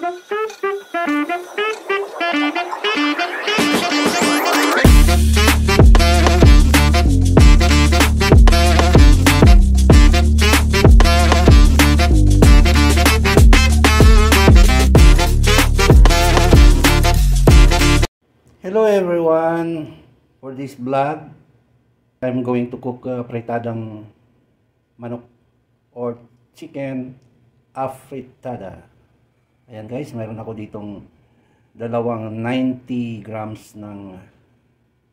Hello everyone, for this vlog I'm going to cook fritadang manok or chicken afritada. Ayan guys, mayroon ako ditong dalawang 90 grams ng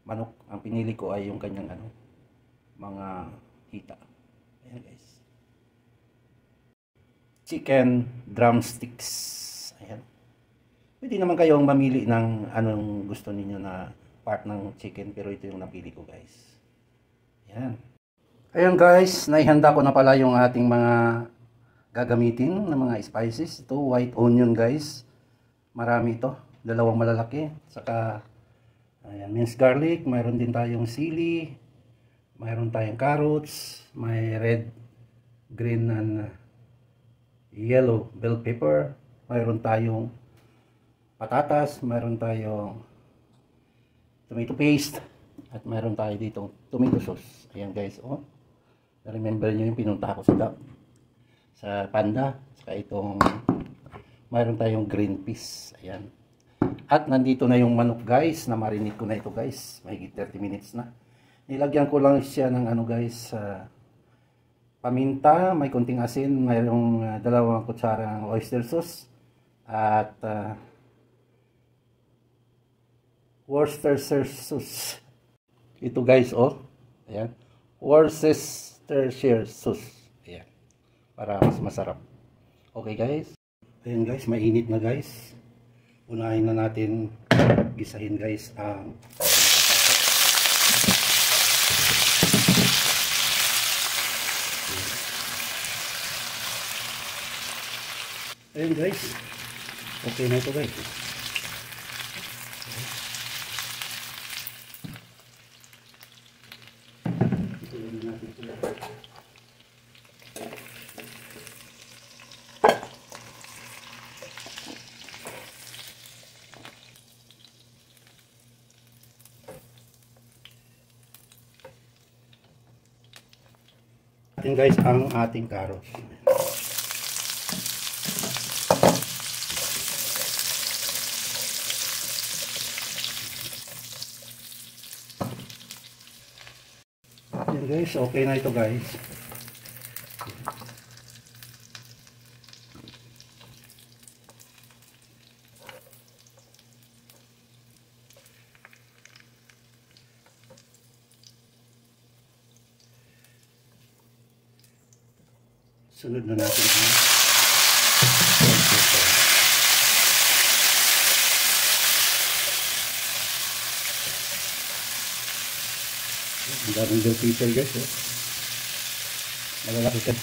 manok. Ang pinili ko ay yung kanyang mga hita. Ayan guys, chicken drumsticks. Ayan. Pwede naman kayong mamili ng anong gusto ninyo na part ng chicken, pero ito yung napili ko guys. Ayan. Ayan guys, naihanda ko na pala yung ating mga gagamitin na mga spices. Ito, white onion guys. Marami ito. Dalawang malalaki. Saka, ayan, minced garlic. Mayroon din tayong sili. Mayroon tayong carrots. May red, green, and yellow bell pepper. Mayroon tayong patatas, mayroon tayong tomato paste, at mayroon tayo ditong tomato sauce. Ayan guys, oh. Remember nyo yung pinunta ko sa Panda. Saka itong mayroon tayong green peas. Ayan. At nandito na yung manok guys, na marinate ko na ito guys. Mahigit 30 minutes na. Nilagyan ko lang siya ng guys, paminta, may konting asin, mayroong 2 kutsara ng oyster sauce, at Worcestershire sauce. Ito guys, oh. Ayan. Worcestershire sauce. Ayan. Para mas masarap. Okay guys. Ayan guys, mainit na guys. Unahin na natin gisahin guys ang ayan guys. Okay na ito guys. Atin guys ang ating carrots. Ayan guys, okay na ito guys. Sunod na natin ang daming bell pepper guys, oh. Malalaki siya.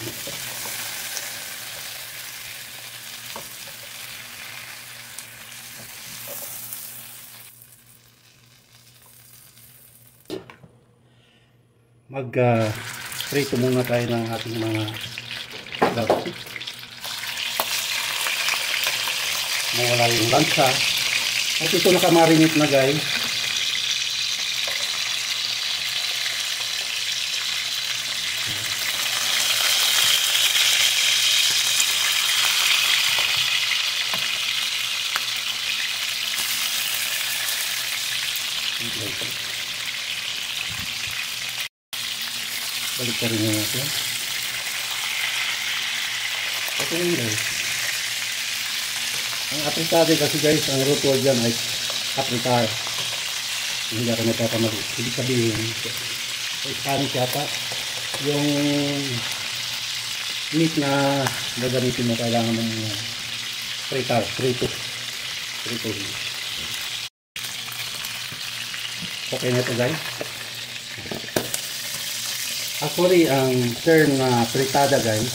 Prito muna tayo ng ating mga garlic. Mawala yung lansa. At ito nakamarinate na guys. Balik ka rin natin. Okay yun guys. Ang afritada kasi guys, ang root word dyan ay afritar. Hindi ako nagkakamali. Ibig sabihin, sa Spanish yata, yung meat na gagamitin mo kailangan ng fritar, frito. Okay na ito guys. Actually, ang term na fritada guys,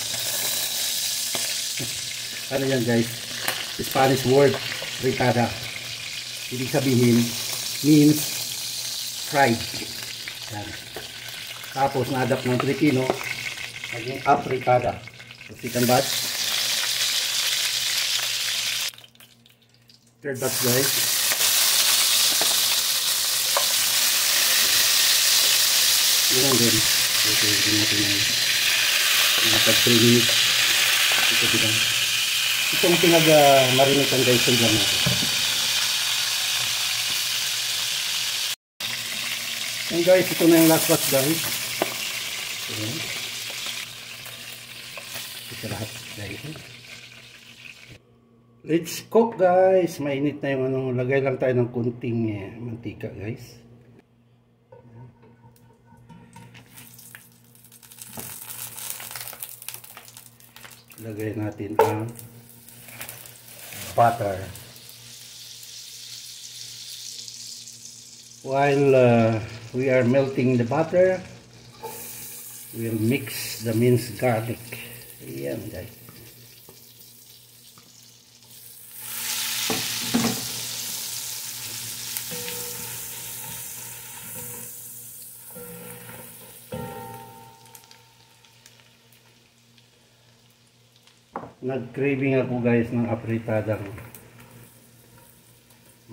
ano yan guys, Spanish word, fritada. Ibig sabihin, means fried. Yan. Tapos, na-adapt ng Filipino, naging afritada. So, chicken batch. Third batch guys. Yan din. Ito din natin ng mga 3 minutes. Ito din. Itong pinag-marinitan guys yung lang natin. And guys, ito na yung last batch guys. Ayan. Ito lahat guys. Let's cook guys. Mainit na yung ano. Lagay lang tayo ng kunting mantika guys. Lagay natin ang butter. While we are melting the butter, we'll mix the minced garlic. Ayan guys. Nag-craving ako guys ng apritadang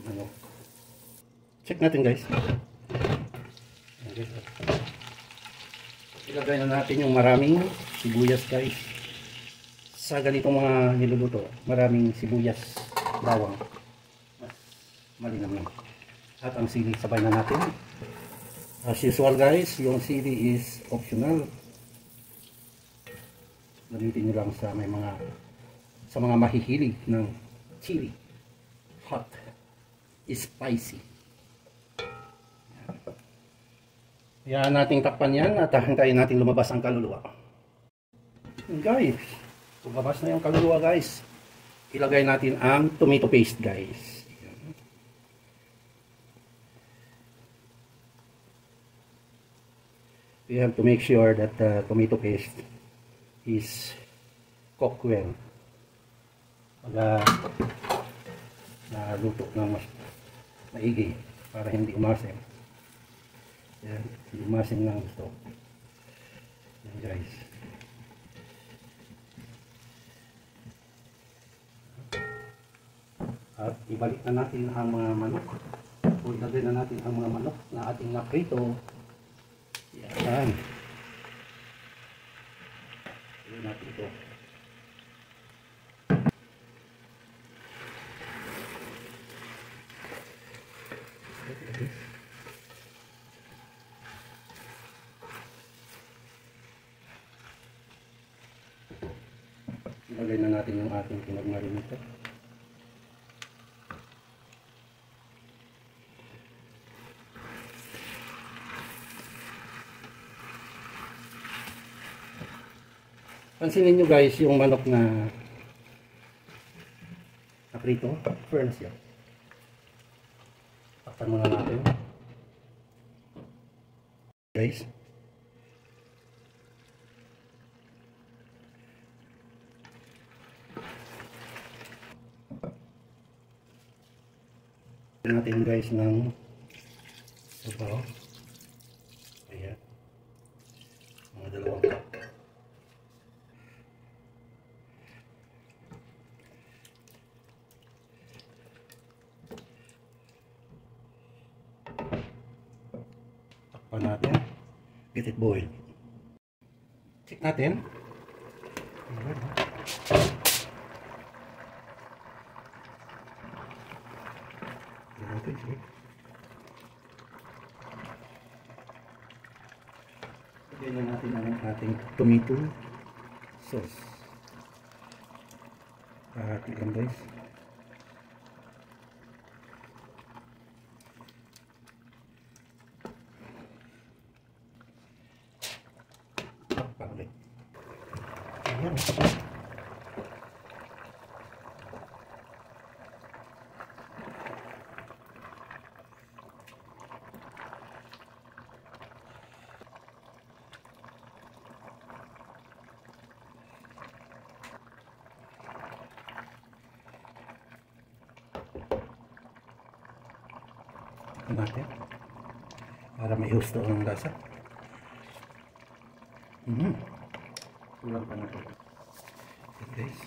manok. Check natin guys. Ilagay na natin yung maraming sibuyas guys. Sa ganitong mga niluluto, maraming sibuyas, bawang. Malinam lang. At ang sili sabay na natin. As usual guys, yung sili is optional. Gamitin nyo lang sa mga mahihilig ng chili, hot, spicy. Yan nating takpan yan at hintayin natin lumabas ang kaluluwa. Guys, lumabas na yung kaluluwa guys. Ilagay natin ang tomato paste guys. We have to make sure that the tomato paste is cooked well. Naluto ng mas maigi para hindi umasim. Yan, hindi umasim lang gusto. Yan guys. At ibalik na natin ang mga manok. O ilagay na natin ang mga manok na ating naprito. Yan. Ilagay natin ito. Ilagay na natin yung ating pinagmarinate. Pansinin nyo guys yung manok na naprito, ferns yan. Takpan muna natin. Guys. Natin guys ng sabaw. Ayan. Mga 2 cup. Takpan natin. Get it boiled. Check natin. Ayan. Lagyan na natin ang ating tomato sauce. Kahati lang guys. Paglit. Ayan. Natin para may gusto ang lasa. Kulang pa natin. Okay guys,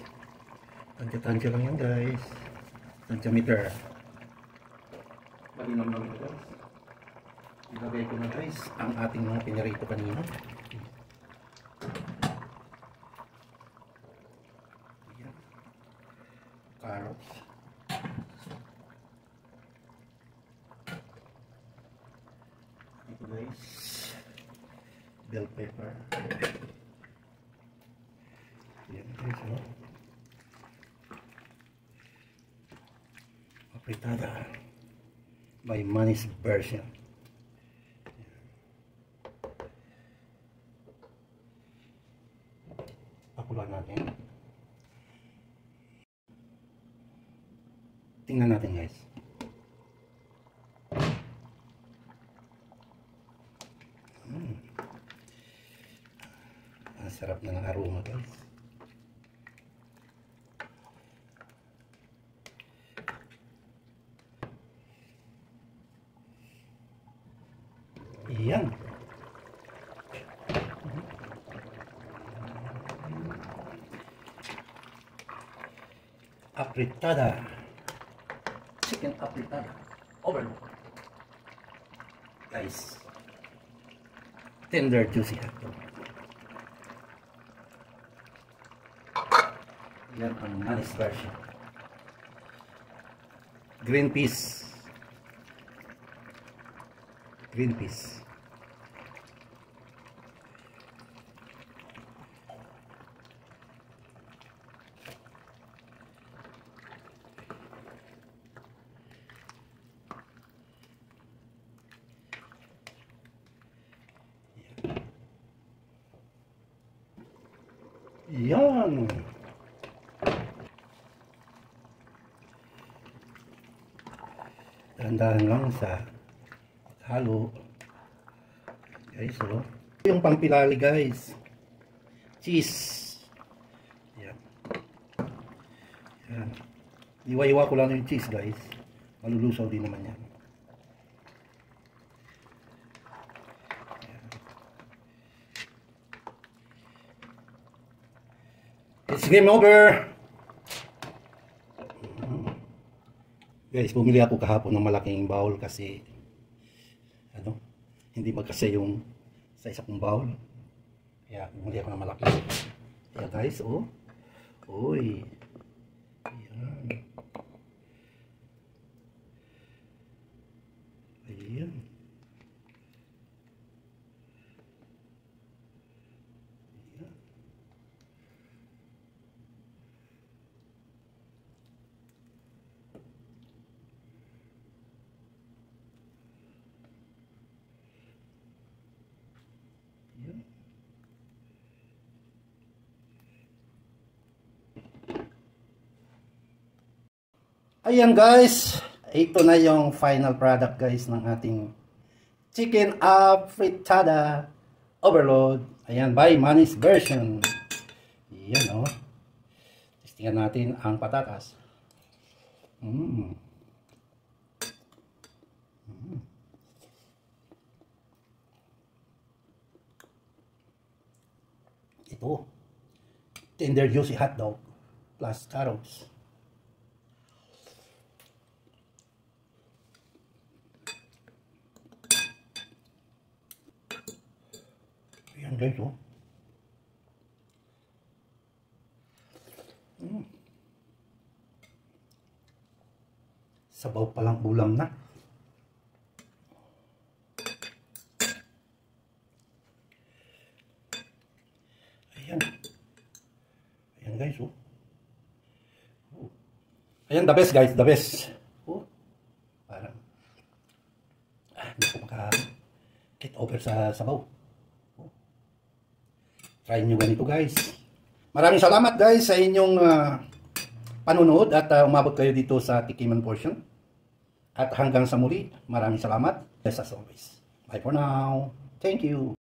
tansya-tansya lang yan guys. Pentameter. Malinam lang ito guys. Ilagay ko na guys ang ating mga pinirito kanina. Ayan. Carrots. Ito guys. Bell pepper. Ayan guys. Oh. Apritada. By Manny's version. Pakulan natin. Tingnan natin guys. Ang sarap na ng aroma guys. Yan. Apritada. Chicken apritada. Overload. Guys. Tender juicy hotdog. Yan ang Manny's version. Green peas. Green peas. Yan. Dahan-dahan lang sa halo. Guys, oh. Yung pangpilali guys. Cheese. Yan. Yan. Iwa-iwa ko lang yung cheese guys. Malulusaw din naman yan. It's game over. Guys, bumili ako kahapon ng malaking bowl kasi hindi magkasya yung sa isa kong bowl. Kaya bumili ako ng malaki. Kaya guys, oh. Uy. Ayan. Ayan. Ayan guys, ito na yung final product guys ng ating chicken apritada overload. Ayan, by Manny's version. Ayan oh. Testingan natin ang patatas. Ito, tender juicy hotdog plus carrots. Ayan guys, oh. Sabaw palang ulam na. Ayan. Ayan guys, oh. Ayan, the best guys, the best. Oh. Parang hindi ko maka-get over sa sabaw. Try nyo ganito guys. Maraming salamat guys sa inyong panunood at umabot kayo dito sa tikiman portion. At hanggang sa muli, maraming salamat. As always. Bye for now. Thank you.